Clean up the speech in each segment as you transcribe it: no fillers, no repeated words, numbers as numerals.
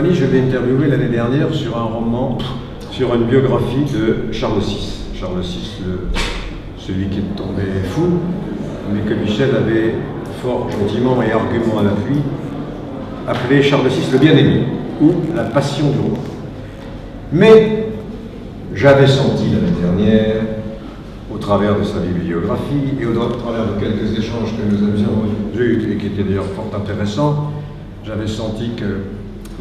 Fanny, je l'ai interviewé l'année dernière sur un roman, sur une biographie de Charles VI. Charles VI, celui qui est tombé fou, mais que Michel avait fort gentiment et argument à l'appui appelé Charles VI le bien-aimé, ou la passion du roi. Mais j'avais senti l'année dernière, au travers de sa bibliographie et au travers de quelques échanges que nous avions eus et qui étaient d'ailleurs fort intéressants, j'avais senti que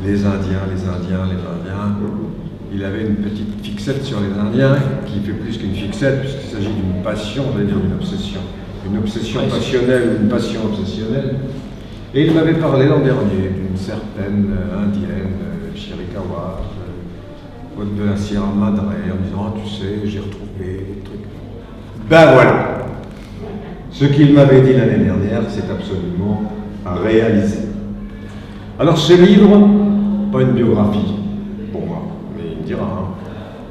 les Indiens, il avait une petite fixette sur les Indiens qui fait plus qu'une fixette puisqu'il s'agit d'une passion, j'allais dire d'une obsession. Une obsession passionnelle ou une passion obsessionnelle. Et il m'avait parlé l'an dernier d'une certaine indienne, Chiricahua, de la Sierra Madre, en disant, ah, tu sais, j'ai retrouvé des trucs. Ben voilà. Ce qu'il m'avait dit l'année dernière, c'est absolument à réaliser. Alors ce livre, pas une biographie pour moi, mais il me dira, hein,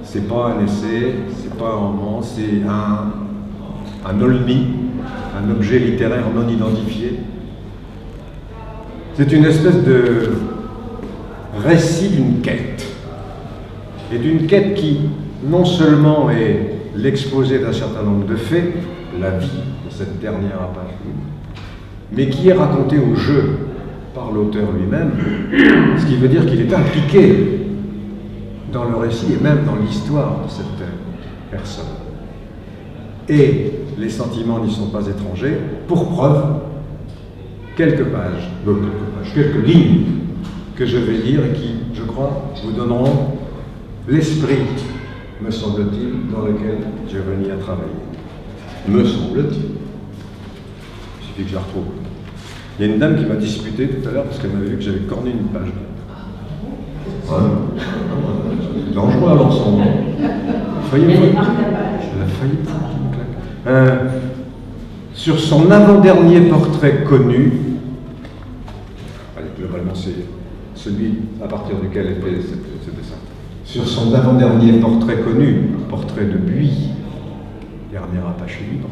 c'est pas un essai, c'est pas un roman, c'est un olmi, un objet littéraire non identifié. C'est une espèce de récit d'une quête. Et d'une quête qui, non seulement est l'exposé d'un certain nombre de faits, la vie de cette dernière Apache, mais qui est racontée au jeu par l'auteur lui-même, ce qui veut dire qu'il est impliqué dans le récit et même dans l'histoire de cette personne. Et les sentiments n'y sont pas étrangers, pour preuve, quelques lignes que je vais lire et qui, je crois, vous donneront l'esprit, me semble-t-il, dans lequel j'ai venu à travailler. Me semble-t-il. Il suffit que je la retrouve. Il y a une dame qui m'a disputé tout à l'heure parce qu'elle m'avait vu que j'avais corné une page. Voilà. C'est dangereux à l'ensemble. Elle a failli prendre une claque. Sur son avant-dernier portrait connu, allez, globalement c'est celui à partir duquel était ce dessin. Sur son avant-dernier portrait connu, portrait de Buis, dernier Apache libre,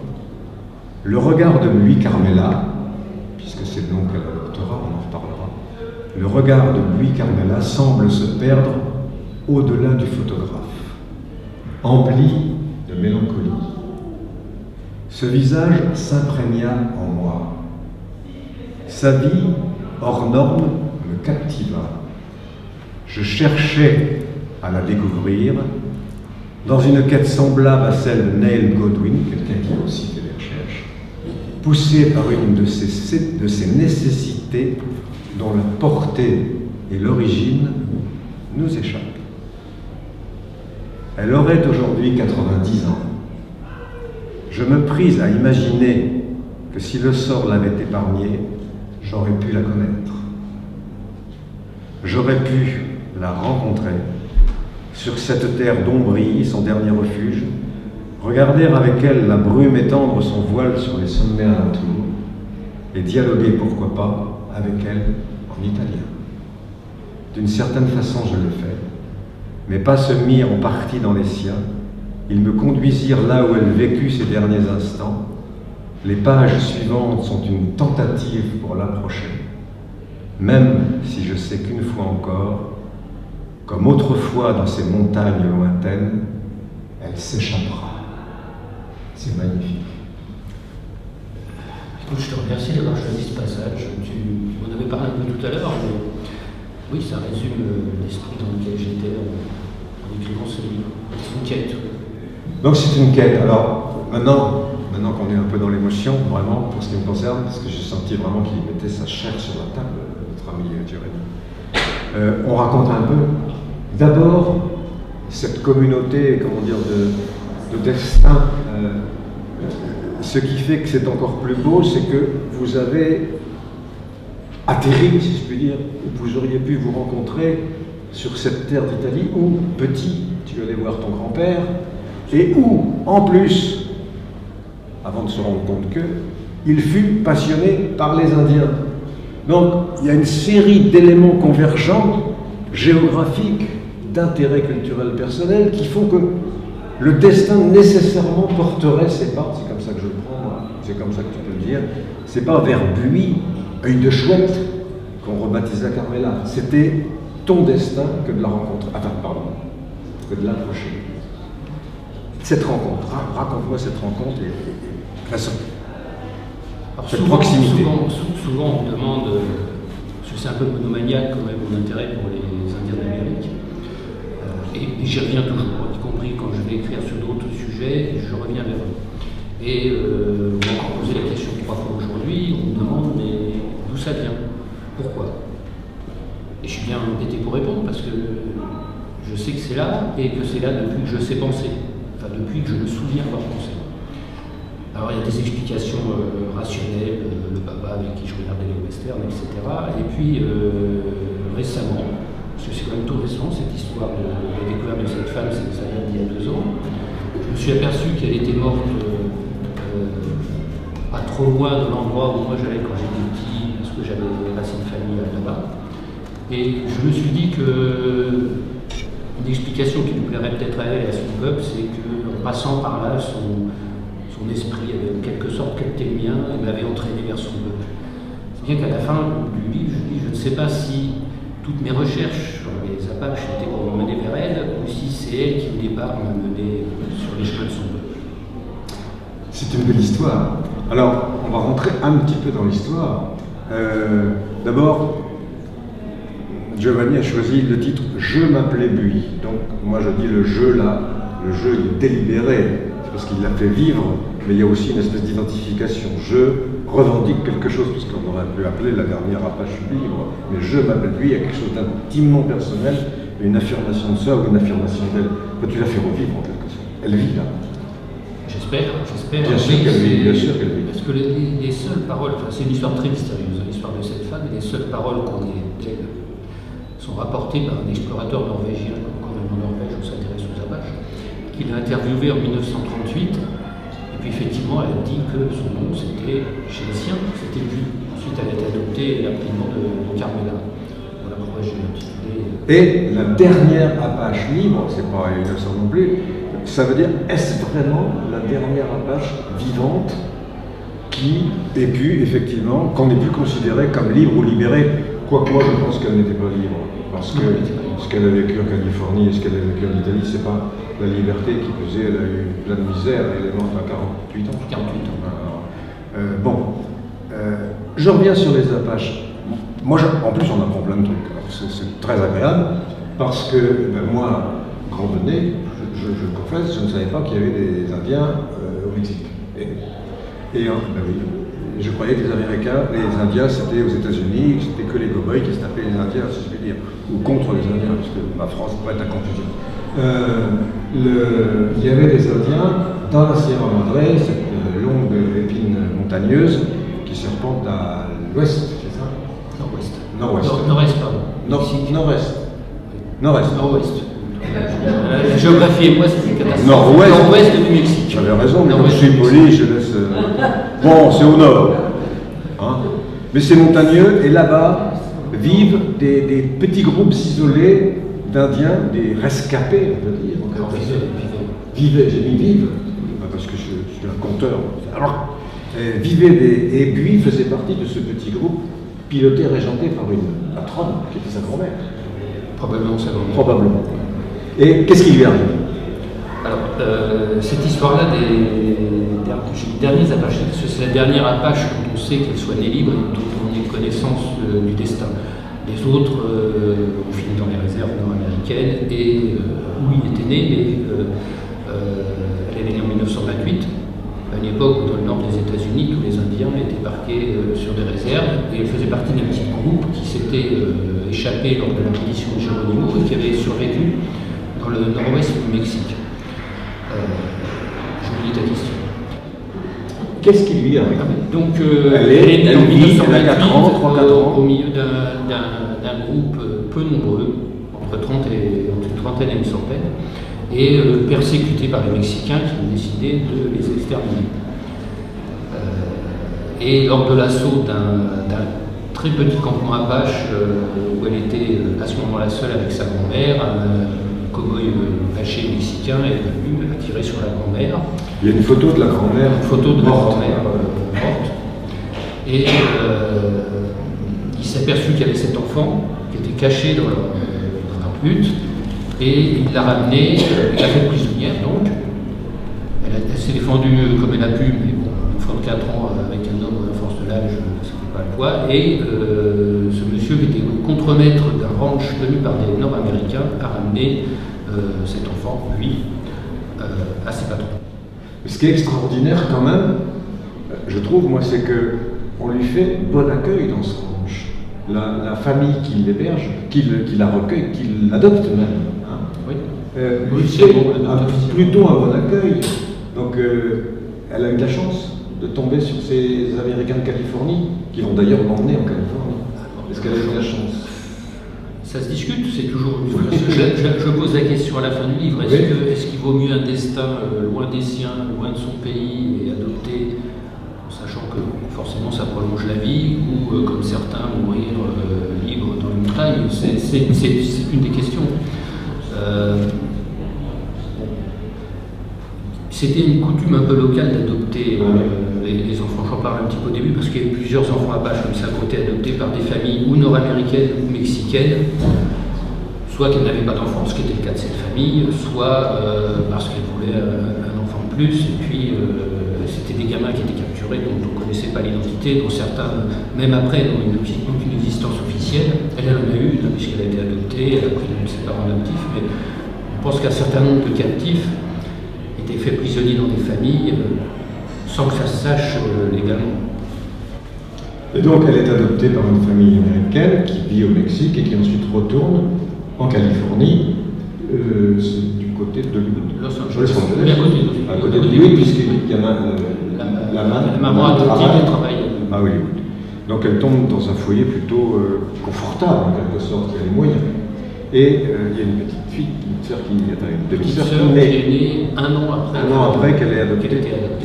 le regard de Louis Carmela, puisque c'est le nom qu'elle adoptera, on en reparlera, le regard de Louis Carmela semble se perdre au-delà du photographe, empli de mélancolie. Ce visage s'imprégna en moi. Sa vie, hors norme, me captiva. Je cherchais à la découvrir dans une quête semblable à celle de Neil Godwin, quelqu'un qui a aussi fait des recherches, poussé par une de ces nécessités dont la portée et l'origine nous échappent. Elle aurait aujourd'hui 90 ans. Je me pris à imaginer que si le sort l'avait épargnée, j'aurais pu la connaître. J'aurais pu la rencontrer sur cette terre d'Ombrie, son dernier refuge, regarder avec elle la brume étendre son voile sur les sommets alentours et dialoguer, pourquoi pas, avec elle en italien. D'une certaine façon, je le fais. Mes pas se mirent en partie dans les siens. Ils me conduisirent là où elle vécut ces derniers instants. Les pages suivantes sont une tentative pour l'approcher, même si je sais qu'une fois encore, comme autrefois dans ces montagnes lointaines, elle s'échappera. C'est magnifique. Écoute, je te remercie d'avoir choisi ce passage. On avait parlé un peu tout à l'heure, mais oui, ça résume l'esprit dans lequel j'étais en écrivant ce livre. C'est une quête. Donc c'est une quête. Alors maintenant qu'on est un peu dans l'émotion, vraiment, pour ce qui me concerne, parce que j'ai senti vraiment qu'il mettait sa chair sur la table, notre ami Jérémy. On raconte un peu. D'abord, cette communauté, comment dire, de destin. Ce qui fait que c'est encore plus beau, c'est que vous avez atterri, si je puis dire, où vous auriez pu vous rencontrer sur cette terre d'Italie où, petit, tu allais voir ton grand-père, et où, en plus, avant de se rendre compte que, il fut passionné par les Indiens. Donc, il y a une série d'éléments convergents, géographiques, d'intérêts culturels personnels, qui font que le destin nécessairement porterait ses pas, c'est comme ça que je le prends, moi, c'est comme ça que tu peux le dire, c'est pas vers Buis, œil de chouette, qu'on rebaptisa Carmela, c'était ton destin que de la rencontrer. Enfin, pardon, que de l'approcher. Cette rencontre, raconte-moi cette rencontre et cette proximité. Souvent, on me demande, parce que c'est un peu monomaniaque quand même mon intérêt pour les Indiens d'Amérique, et j'y reviens toujours, y compris quand je vais écrire sur d'autres sujets, je reviens vers eux. Et on m'a encore posé la question 3 fois aujourd'hui, on me demande mais d'où ça vient, pourquoi? Et je suis bien embêté pour répondre parce que je sais que c'est là et que c'est là depuis que je sais penser, enfin depuis que je me souviens avoir pensé. Alors il y a des explications rationnelles, le papa avec qui je regardais les westerns, etc. Et puis récemment, parce que c'est quand même tout récent cette histoire de la découverte de cette femme, ça vient d'il y a 2 ans, je me suis aperçu qu'elle était morte pas trop loin de l'endroit où moi j'allais quand j'étais petit, parce que j'avais une racine de famille là-bas. Et je me suis dit que une explication qui nous plairait peut-être à elle et à son peuple, c'est qu'en passant par là, son esprit avait en quelque sorte capté le mien et m'avait entraîné vers son peuple. C'est bien qu'à la fin du livre, je dis, je ne sais pas si toutes mes recherches sur les Apaches étaient pour me mener vers elle, ou si c'est elle qui au départ m'a mené sur les chemins de son peuple. C'est une belle histoire. Alors, on va rentrer un petit peu dans l'histoire. D'abord, Giovanni a choisi le titre « Je m'appelais Buis ». Donc, moi je dis le jeu là, le jeu il est délibéré, c'est parce qu'il l'a fait vivre, mais il y a aussi une espèce d'identification. Je revendique quelque chose, parce qu'on aurait pu appeler la dernière Apache libre, mais je m'appelle Buis, il y a quelque chose d'intimement personnel, une affirmation de soi ou une affirmation d'elle. Tu l'as fait revivre en quelque sorte. Elle vit là. J'espère. Bien sûr qu'elle vit, bien sûr qu'elle vit. Parce que les seules paroles, enfin, c'est une histoire très mystérieuse, l'histoire de cette femme, et les seules paroles qu'on ait d'elle sont rapportées par un explorateur norvégien, quand même en Norvège, on s'intéresse aux Apaches, qu'il a interviewé en 1938, et puis effectivement, elle a dit que son nom c'était chez les siens, c'était Buis. Ensuite, elle a été adoptée rapidement de Carmela. Voilà pourquoi j'ai intitulé. Et la dernière Apache libre, c'est pas innocent non plus, ça veut dire, est-ce vraiment la dernière Apache vivante qui ait pu, effectivement, qu'on ait pu considérer comme libre ou libérée? Quoique moi, je pense qu'elle n'était pas libre. Parce que ce qu'elle a vécu en Californie et ce qu'elle a vécu en Italie, c'est pas la liberté qui pesait, elle a eu plein de misère, elle est morte à 48 ans. 48 ans. Je reviens sur les Apaches. Moi, en plus, on apprend plein de trucs. C'est très agréable, parce que moi, grand bonnet, je confesse, je ne savais pas qu'il y avait des Indiens au Mexique. Oui, je croyais que les Américains, les Indiens, c'était aux États-Unis, c'était que les cow-boys qui se tapaient les Indiens, si je puis dire, ou contre les Indiens, parce que ma France pourrait être à confusion. Il y avait des Indiens dans la Sierra Madre, cette longue épine montagneuse qui serpente à l'ouest, c'est ça? Nord-ouest, pardon. Nord-est. Nord-ouest. La géographie et moi, c'est une catastrophe. Nord-ouest du Mexique. J'avais raison, mais comme je suis poli, je laisse. Bon, c'est au nord. Hein, mais c'est montagneux, et là-bas vivent des petits groupes isolés d'Indiens, des rescapés, on peut dire. Vivaient, j'ai mis vive, parce que je suis un conteur. Alors, et Buis faisait partie de ce petit groupe, piloté, régenté par une patronne, qui était sa grand-mère. Probablement sa grand-mère. Probablement. Et qu'est-ce qui lui arrive? Alors, cette histoire-là des derniers Apaches, c'est la dernière Apache dont on sait qu'elle soit née libre et dont on ait connaissance du destin. Les autres ont fini dans les réserves nord-américaines et où il était né, mais elle est née en 1928, à une époque où dans le nord des États-Unis, tous les Indiens étaient parqués sur des réserves et elle faisait partie d'un petit groupe qui s'était échappé lors de l'expédition de Geronimo et qui avait survécu dans le nord-ouest du Mexique. J'ai oublié ta question. Qu'est-ce qui lui arrive? Donc, elle est née en 1928 au milieu d'un groupe peu nombreux, entre une trentaine et une centaine, et persécutée par les Mexicains qui ont décidé de les exterminer. Et lors de l'assaut d'un très petit campement Apache, où elle était à ce moment-là seule avec sa grand-mère, un cow-boy fâché mexicain est venu tirer sur la grand-mère. Il y a une photo de la grand-mère. Une photo de la grand-mère morte. Et il s'est aperçu qu'il y avait cet enfant qui était caché hutte, et il l'a ramenée, il l'a fait prisonnière donc. Elle s'est défendue comme elle a pu, mais bon, une femme de 4 ans avec un homme à la force de l'âge, c'était pas le poids. Et ce monsieur, qui était contremaître d'un ranch tenu par des Nord-Américains, a ramené cet enfant, lui, à ses patrons. Ce qui est extraordinaire quand même, je trouve, moi, c'est qu'on lui fait bon accueil dans ce ranch. La famille qui l'héberge, qui la recueille, qui l'adopte même. Hein. Oui. Lui fait plutôt un bon accueil. Donc, elle a eu de la chance de tomber sur ces Américains de Californie, qui vont d'ailleurs l'emmener en Californie. Est-ce qu'elle a eu de la chance? Ça se discute, c'est toujours. Je pose la question à la fin du livre. Est-ce qu'il vaut mieux un destin loin des siens, loin de son pays, et adopter, en sachant que forcément ça prolonge la vie, ou comme certains mourir libre dans les montagnes? C'est une des questions. C'était une coutume un peu locale d'adopter les enfants. J'en parle un petit peu au début parce qu'il y a eu plusieurs enfants apaches comme ça qui ont été adoptés par des familles ou nord-américaines ou mexicaines, soit qu'elles n'avaient pas d'enfants, ce qui était le cas de cette famille, soit parce qu'elles voulaient un enfant de plus, et puis c'était des gamins qui étaient capturés dont on ne connaissait pas l'identité, dont certains, même après, n'ont aucune existence officielle. Elle en a eu une puisqu'elle a été adoptée, elle a pris ses parents adoptifs, mais je pense qu'un certain nombre de captifs étaient faits prisonniers dans des familles sans que ça se sache légalement. Et donc elle est adoptée par une famille américaine qui vit au Mexique et qui ensuite retourne en Californie, c'est du côté de Los Angeles. Oui, à côté de Hollywood, puisqu'il y a la maman adoptive travaille à Hollywood. Donc elle tombe dans un foyer plutôt confortable en quelque sorte, qui a les moyens. Et il y a une petite fille, une sœur qui est née un an après qu'elle est adoptée.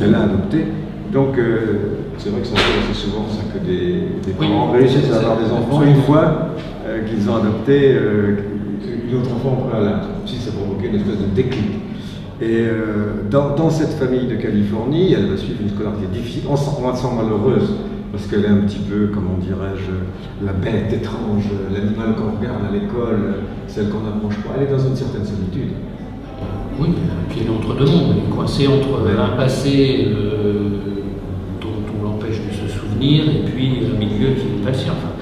Elle a adopté. Donc c'est vrai que ça arrive assez souvent ça, que des parents réussissent à avoir des enfants une fois qu'ils ont adopté une autre enfant en préalable. Si ça provoquait une espèce de déclic. Et dans cette famille de Californie, elle va suivre une scolarité difficile, on sent malheureuse, parce qu'elle est un petit peu, comment dirais-je, la bête étrange, l'animal qu'on regarde à l'école, celle qu'on n'approche pas. Elle est dans une certaine solitude. Oui, et puis elle est entre deux mondes, elle est coincée entre un passé dont on l'empêche de se souvenir, et puis un milieu qui n'est pas le sien. Enfin,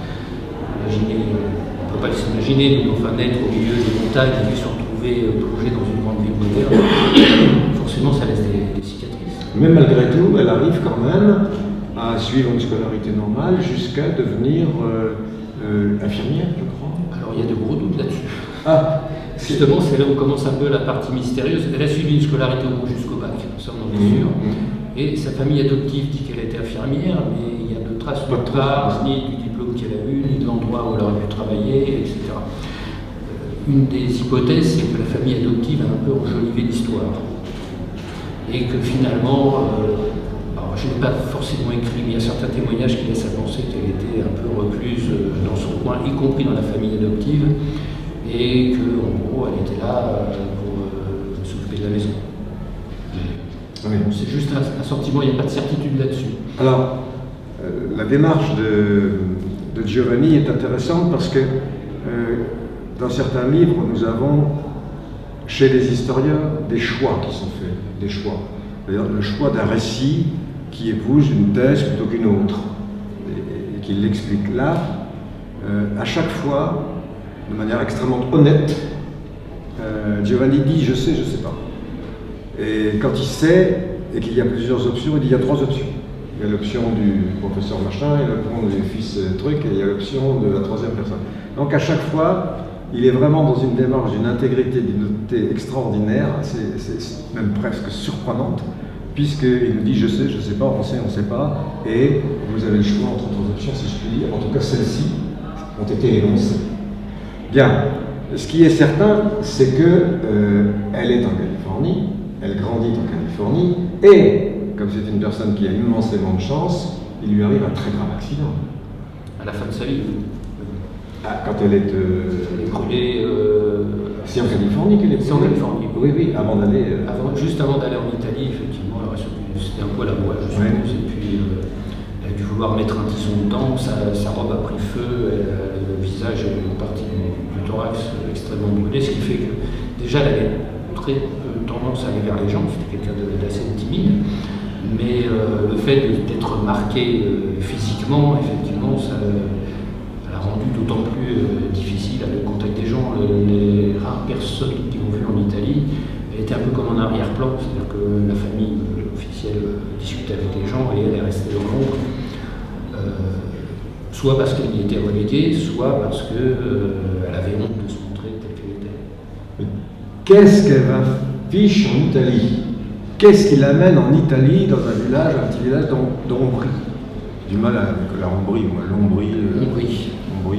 imaginez, on ne peut pas s'imaginer, mais enfin naître au milieu des montagnes et puis se retrouver plongé dans une grande ville moderne, forcément ça laisse des cicatrices. Mais malgré tout, elle arrive quand même à suivre une scolarité normale jusqu'à devenir infirmière, je crois. Alors il y a de gros doutes là-dessus. Ah, justement, c'est là où commence un peu la partie mystérieuse. Elle a suivi une scolarité au moins jusqu'au bac, ça on en est sûr. Et sa famille adoptive dit qu'elle était infirmière, mais il y a de traces nulle part, ni du diplôme qu'elle a eu, ni de l'endroit où elle aurait pu travailler, etc. Une des hypothèses, c'est que la famille adoptive a un peu enjolivé l'histoire. Et que finalement, alors je n'ai pas forcément écrit, mais il y a certains témoignages qui laissent à penser qu'elle était un peu recluse dans son coin, y compris dans la famille adoptive, et qu'en gros, elle était là pour s'occuper de la maison. Oui. C'est juste un sentiment, il n'y a pas de certitude là-dessus. Alors, la démarche de Giovanni est intéressante parce que dans certains livres, nous avons, chez les historiens, des choix qui sont faits, des choix. C'est-à-dire le choix d'un récit qui épouse une thèse plutôt qu'une autre, et qui l'explique. Là, à chaque fois, de manière extrêmement honnête, Giovanni dit « je sais pas ». Et quand il sait, et qu'il y a plusieurs options, il dit « il y a 3 options ». Il y a l'option du professeur machin, il y a l'option du fils truc, et il y a l'option de la 3e personne. Donc à chaque fois, il est vraiment dans une démarche d'une intégrité, d'une honnêteté extraordinaire, c'est même presque surprenante, puisqu'il nous dit « je sais pas, on sait pas », et vous avez le choix entre 3 options, si je puis dire, en tout cas celles-ci ont été énoncées. Bien, ce qui est certain, c'est qu'elle est en Californie, elle grandit en Californie, et comme c'est une personne qui a immensément de chance, il lui arrive un très grave accident. À la fin de sa vie. Ah, quand elle est écroulée. C'est en Californie qu'elle est. C'est en Californie. Oui, avant d'aller. Juste avant d'aller en Italie, effectivement, c'était un poil à bois, je suppose. Et puis, elle a dû vouloir mettre un tison dedans, sa robe a pris feu, visage et une partie du thorax extrêmement brûlée, ce qui fait que déjà elle avait très peu tendance à aller vers les gens, c'était quelqu'un d'assez timide, mais le fait d'être marqué physiquement, effectivement, ça l'a rendu d'autant plus difficile à le contact des gens. Les rares personnes qui l'ont vu en Italie, elle était un peu comme en arrière-plan, c'est-à-dire que la famille officielle discutait avec les gens et elle est restée dans l'ombre. Soit parce qu'elle y était reléguée, soit parce qu'elle avait honte de se montrer telle qu'elle était. Qu'est-ce qu'elle va fiche en Italie? Qu'est-ce qui l'amène en Italie, dans un petit village d'Ombrie? Du mal avec la Ombrie, moi, l'Ombrie. Oui.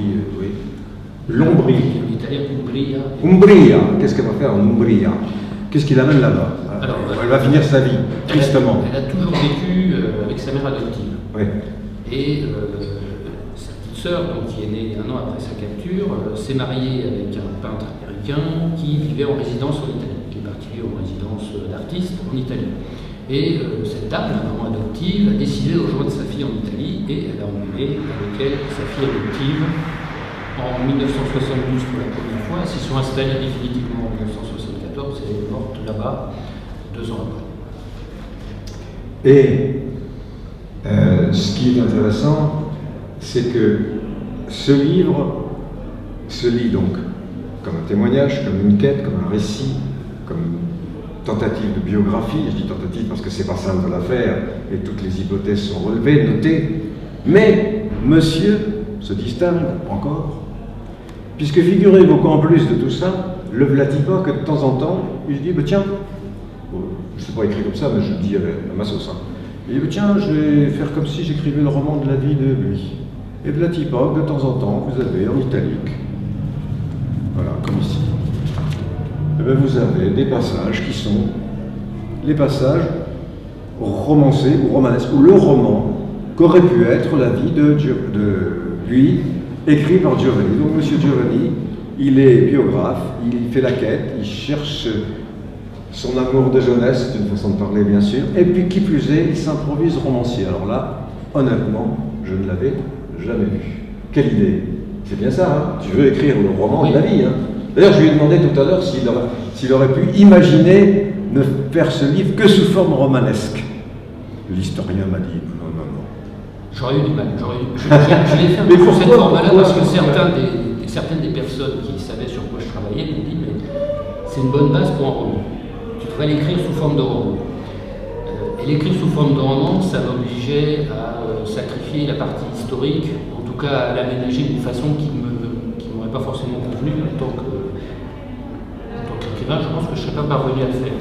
L'Ombrie. En italien, Umbria. Umbria. Qu'est-ce qu'elle va faire en Umbria? Qu'est-ce qui l'amène là-bas? Alors, elle va finir sa vie, tristement. Elle a toujours vécu avec sa mère adoptive. Oui. Et sa petite sœur, qui est née un an après sa capture, s'est mariée avec un peintre américain qui vivait en résidence en Italie, qui est parti vivre en résidence d'artiste en Italie. Et cette dame, la maman adoptive, a décidé de rejoindre sa fille en Italie et elle a emmené avec elle sa fille adoptive en 1972 pour la première fois. Elles s'y sont installées définitivement en 1974 et elle est morte là-bas 2 ans après. Et ce qui est intéressant, c'est que ce livre se lit donc comme un témoignage, comme une quête, comme un récit, comme une tentative de biographie. Je dis tentative parce que c'est pas simple de la faire et toutes les hypothèses sont relevées, notées. Mais monsieur se distingue encore, puisque figurez-vous qu'en plus de tout ça, le vlati pas que de temps en temps, il se dit bah, tiens, je ne sais pas écrit comme ça, mais je le dis à ma sauce. Il dit tiens, je vais faire comme si j'écrivais le roman de la vie de lui. Et vlati pas, de temps en temps, vous avez en italique, voilà, comme ici, et bien vous avez des passages qui sont les passages romancés ou romanesques, ou le roman qu'aurait pu être la vie de lui, écrit par Giovanni. Donc monsieur Giovanni, il est biographe, il fait la quête, il cherche son amour de jeunesse, c'est une façon de parler bien sûr, et puis qui plus est, il s'improvise romancier. Alors là, honnêtement, je ne l'avais jamais vu. Quelle idée! C'est bien ça, hein? Tu veux écrire le roman de la vie, hein? D'ailleurs, je lui ai demandé tout à l'heure s'il aurait pu imaginer ne faire ce livre que sous forme romanesque. L'historien m'a dit non. J'aurais eu du mal. Je l'ai fait un peu pour cette forme-là parce que certaines des personnes qui savaient sur quoi je travaillais m'ont dit mais c'est une bonne base pour un roman. Tu devrais l'écrire sous forme de roman. Et l'écrire sous forme de roman, ça m'obligeait à sacrifier la partie historique, en tout cas à l'aménager d'une façon qui ne m'aurait pas forcément convenu en tant qu'écrivain. Je pense que je ne serais pas parvenu à le faire.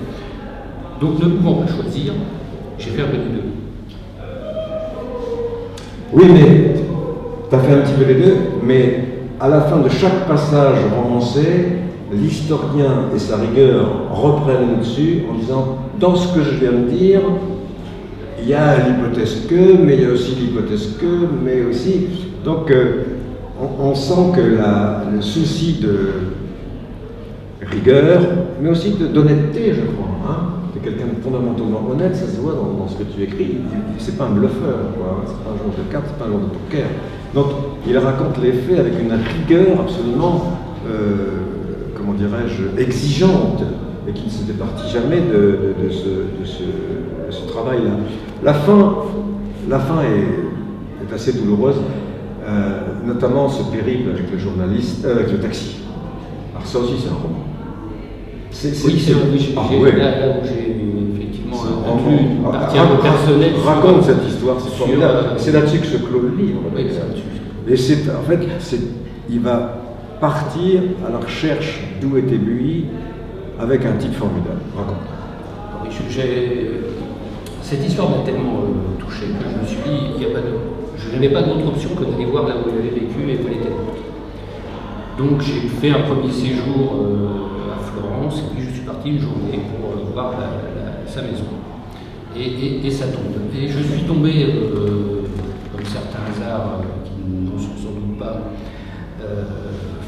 Donc ne pouvant pas choisir, j'ai fait un peu les deux. Oui, mais tu as fait un petit peu les deux, mais à la fin de chaque passage romancé, l'historien et sa rigueur reprennent dessus en disant dans ce que je viens de dire, il y a l'hypothèse que, mais il y a aussi l'hypothèse que, mais aussi. Donc on sent que le souci de rigueur, mais aussi d'honnêteté, je crois. Hein. Tu es quelqu'un de fondamentalement honnête, ça se voit dans ce que tu écris. C'est pas un bluffeur, quoi. C'est pas un joueur de cartes, c'est pas un joueur de poker. Donc il raconte les faits avec une rigueur absolument, comment dirais-je, exigeante, et qui ne se départit jamais de ce travail-là. La fin est assez douloureuse, notamment ce périple avec le journaliste, avec le taxi. Alors ça aussi c'est un roman. Là où j'ai effectivement inclus une partie un peu personnelle. Raconte cette histoire, c'est formidable. C'est là-dessus que se clôt le livre. Oui, c'est là-dessus. Et en fait, il va partir à la recherche d'où était lui, avec un type formidable. Raconte. Oui, cette histoire m'a tellement touché que je me suis dit, je n'avais pas d'autre option que d'aller voir là où il avait vécu et où elle était morte. Donc j'ai fait un premier séjour à Florence, et puis je suis parti une journée pour voir sa maison. Et ça tombe. Et je suis tombé, comme certains hasards qui n'en sont sans doute pas,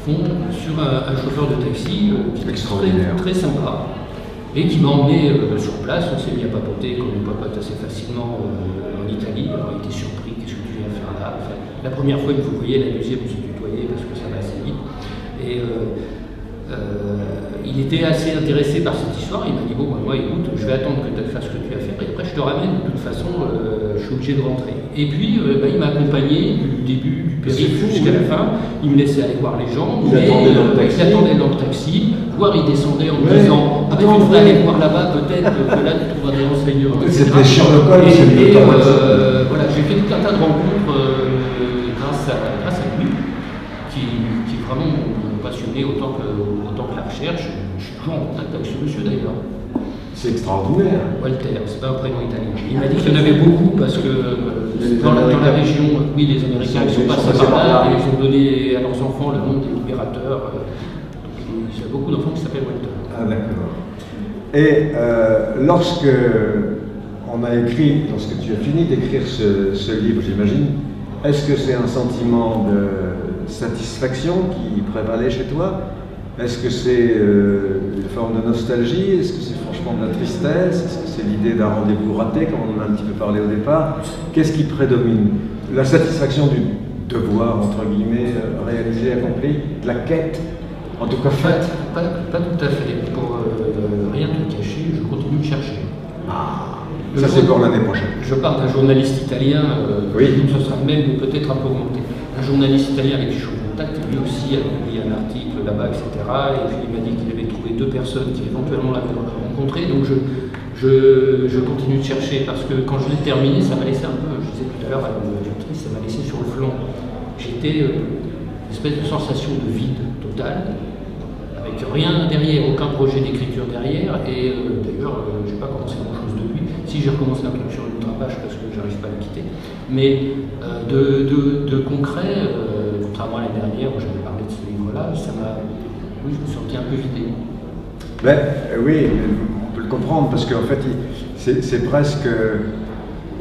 font sur un chauffeur de taxi qui est très sympa et qui m'a emmené sur place. On s'est mis à papoter comme on papote assez facilement en Italie. Alors il était surpris, qu'est-ce que tu viens faire là? Enfin, La première fois, il me voyait, la deuxième, on s'est tutoyé parce que ça va assez vite. Et il était assez intéressé par cette histoire. Il m'a dit, bon, bah, moi, écoute, je vais attendre que tu fasses ce que tu as à faire et après, je te ramène. De toute façon, je suis obligé de rentrer. Et puis, il m'a accompagné du début du périple jusqu'à la fin. Il me laissait aller voir les gens. Il attendait dans le taxi. Voire il descendait en me disant, tu devrais aller voir là-bas, peut-être que là, tu trouveras des renseignements. C'était Sherlock Holmes. Voilà, j'ai fait tout un tas de rencontres grâce à lui, qui vraiment m'ont passionné autant que la recherche. Je suis toujours en contact avec ce monsieur d'ailleurs. C'est extraordinaire. Walter, c'est pas un prénom italien. Il m'a dit qu'il y en avait beaucoup parce que dans la région, oui, les Américains sont passés par là et ils ont donné à leurs enfants le nom des libérateurs. Donc il y a beaucoup d'enfants qui s'appellent Walter. Ah d'accord. Et lorsque tu as fini d'écrire ce livre, j'imagine, est-ce que c'est un sentiment de satisfaction qui prévalait chez toi? Est-ce que c'est une forme de nostalgie? Est-ce que c'est franchement de la tristesse? Est-ce que c'est l'idée d'un rendez-vous raté, comme on en a un petit peu parlé au départ? Qu'est-ce qui prédomine? La satisfaction du devoir, entre guillemets, réalisé, accompli, de la quête, en tout cas faite? Pas tout à fait. Pour rien te cacher, je continue de chercher. Ça c'est pour l'année prochaine. Je parle d'un journaliste italien, donc ce sera même peut-être un peu augmenté. Un journaliste italien avec qui je suis en contact, lui aussi a publié un article là-bas, etc. Et puis il m'a dit qu'il avait trouvé 2 personnes qui éventuellement l'avaient rencontré. Donc je continue de chercher parce que quand je l'ai terminé, ça m'a laissé un peu, je disais tout à l'heure à la directrice, ça m'a laissé sur le flanc. J'étais une espèce de sensation de vide total, avec rien derrière, aucun projet d'écriture derrière. Et d'ailleurs, je n'ai pas commencé grand-chose depuis. Si j'ai recommencé un truc sur l'ultrapage parce que j'arrive pas à le quitter. Mais de concret, contrairement à l'année dernière où j'avais parlé de ce livre-là, je me suis senti un peu vidé. Oui, on peut le comprendre parce qu'en fait, c'est presque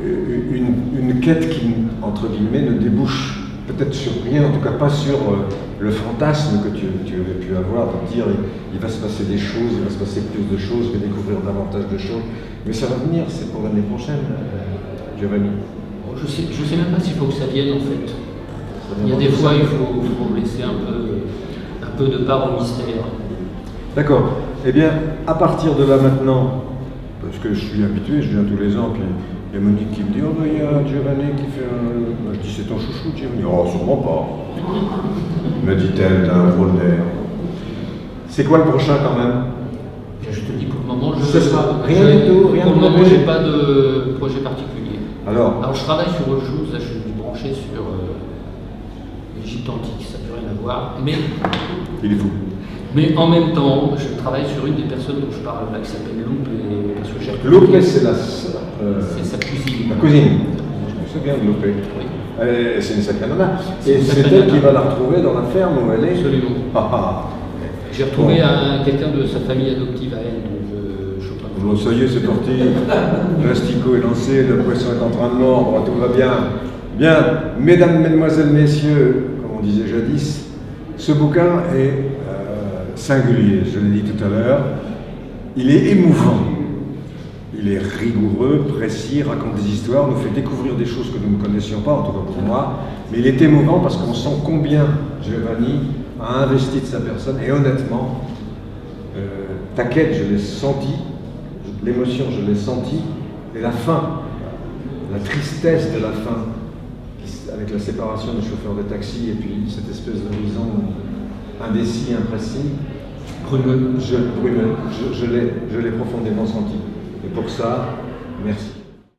une quête qui, entre guillemets, ne débouche peut-être sur rien, en tout cas pas sur le fantasme que tu aurais pu avoir, de dire il va se passer des choses, il va se passer plus de choses, je vais découvrir davantage de choses. Mais ça va venir, c'est pour l'année prochaine, Giovanni. Je sais même pas s'il faut que ça vienne en fait. Il y a des fois, il faut laisser un peu de part au mystère. D'accord. Eh bien, à partir de là maintenant, parce que je suis habitué, je viens tous les ans, puis il y a Monique qui me dit, oh ben il y a Giovanni qui fait un... Je dis, c'est ton chouchou, Giovanni. Oh, sûrement pas. Me dit-elle d'un drôle d'air. C'est quoi le prochain quand même? Je te dis pour le moment, rien du tout, rien pour de le moment, j'ai pas de projet particulier. Alors, je travaille sur autre chose, là je suis branché sur l'Égypte antique, ça n'a plus rien à voir, mais il est fou. Mais en même temps, je travaille sur une des personnes dont je parle là, qui s'appelle Loupe, parce que j'ai Loupe, c'est c'est sa cousine. La cousine. Je me souviens de Loupe. Oui. C'est une sacrée nana. Et c'est elle qui va la retrouver dans la ferme où elle est. Absolument. J'ai retrouvé quelqu'un de sa famille adoptive à elle, donc je suis pas. Bon, ça y est, c'est parti. L'asticot est lancé, le poisson est en train de mordre, tout va bien. Bien, mesdames, mesdemoiselles, messieurs, comme on disait jadis, ce bouquin est singulier, je l'ai dit tout à l'heure. Il est émouvant. Il est rigoureux, précis, raconte des histoires, nous fait découvrir des choses que nous ne connaissions pas, en tout cas pour moi. Mais il est émouvant parce qu'on sent combien Giovanni a investi de sa personne. Et honnêtement, ta quête, je l'ai senti, l'émotion, je l'ai senti. Et la fin, la tristesse de la fin, avec la séparation du chauffeur de taxi et puis cette espèce d'horizon indécis, imprécis, je l'ai profondément senti. Et pour ça, merci.